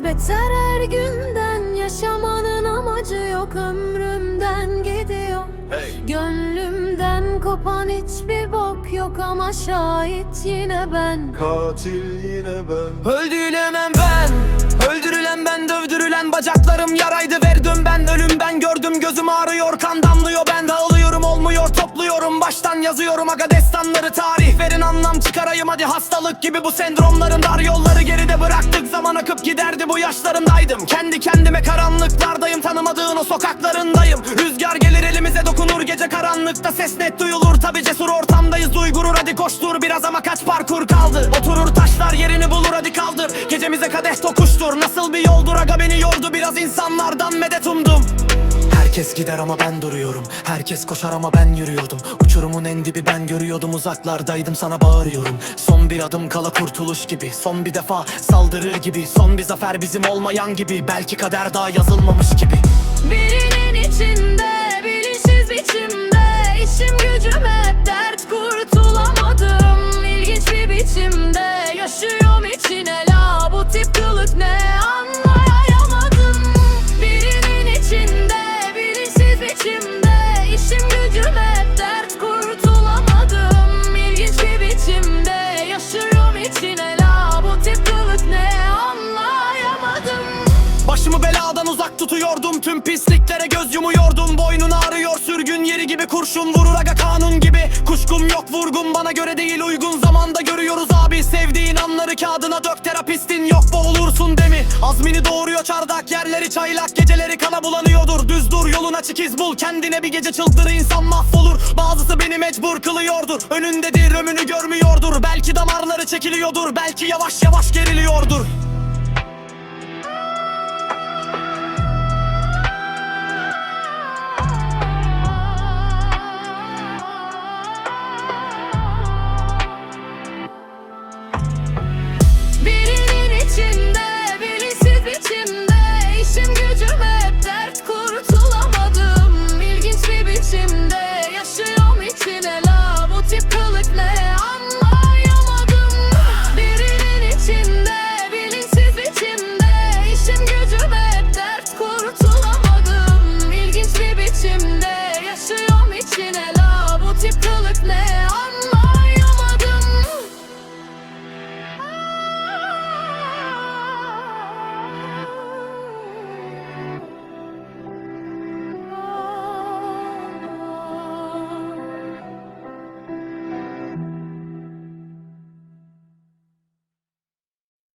beter her günden. Yaşamanın amacı yok, ömrümden gidiyor. Gönlümden kopan hiçbir bok yok ama şahit yine ben. Katil yine ben. Öldürülemem ben, öldürülen ben, dövdürülen bacaklarım yaraydı, verdim ben. Ölüm ben gördüm, gözüm ağrıyor, kan damlıyor, ben dağılıyorum, olmuyor, topluyorum, baştan yazıyorum aga destanları. Tarih verin, anlam çıkarayım hadi, hastalık gibi bu sendromların. Dar yolları geride bıraktık, zaman akıp giderdi, bu yaşlarımdaydım. Kendi kendime karanlıklardayım, tanımadığın o sokaklarındayım. Rüzgar gelir elimize dokunur, gece karanlıkta ses net duyulur. Tabi cesur ortamdayız, duy gurur, hadi koştur biraz ama kaç parkur kaldı. Oturur taşlar yerini bulur, hadi kaldır, gecemize kadeh tokuştur. Nasıl bir yoldur aga, beni yordu biraz, insanlardan medet umdum. Herkes gider ama ben duruyorum, herkes koşar ama ben yürüyordum. Uçurumun en dibi ben görüyordum, uzaklardaydım sana bağırıyorum. Son bir adım kala kurtuluş gibi, son bir defa saldırır gibi. Son bir zafer bizim olmayan gibi, belki kader daha yazılmamış gibi. Birinin içinde, bilinçsiz biçimde, işim gücüm hep dert, kurtulamadım. İlginç bir biçimde yaşıyorum içine, la bu tip kılık ne anlayamadım. Birinin içinde, bilinçsiz biçimde, işim gücüm hep dert, kurtulamadım. İlginç bir biçimde yaşıyorum içine, la bu tip kılık ne anlayamadım. Başımı beladan uzak tutuyordum, tüm pisliklere göz yumuyordum. Boynun ağrıyor, sürgün yeri gibi kurşun vurur aga, kanun gibi. Kuşkum yok, vurgun bana göre değil, uygun zamanda görüyoruz abi. Sevdiğin anları kağıdına dök, terapistin yok, boğulursun demi. Azmini doğuruyor çardak, yerleri çaylak, geceleri kana bulanıyordur. Düz dur, yolun açık, iz bul kendine, bir gece çıldır insan mahvolur. Bazısı beni mecbur kılıyordur, önündedir ömünü görmüyordur. Belki damarları çekiliyordur, belki yavaş yavaş geriliyordur.